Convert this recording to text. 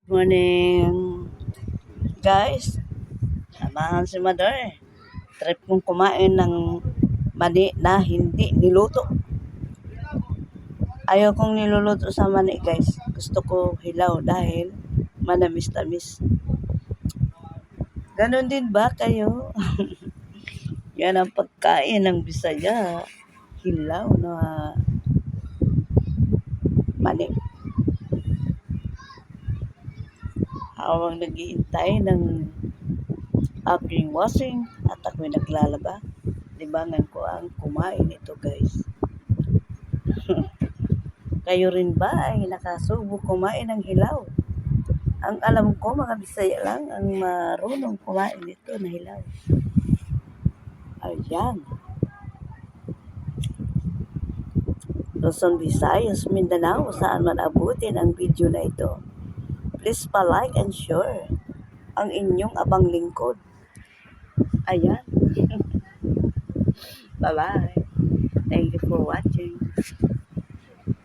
Morning, guys. Samahan si Mother. Trip kong kumain ng mani na hindi niluto. Ayaw kong niluluto sa mani, guys. Gusto ko hilaw dahil manamis-tamis. Ganon din ba kayo? Yan ang pagkain ng Bisaya. Hilaw na mani. Habang nag-iintay ng aking washing at ako'y naglalaba, libangan ko ang kumain ito, guys. Kayo rin ba ay nakasubo kumain ng hilaw? Ang alam ko, mga Bisaya lang ang marunong kumain nito na hilaw. Ayan. Luzon, Visayas, Mindanao, saan man abutin ang video na ito. Please pa-like and share ang inyong abang lingkod. Ayan. Bye-bye. Thank you for watching.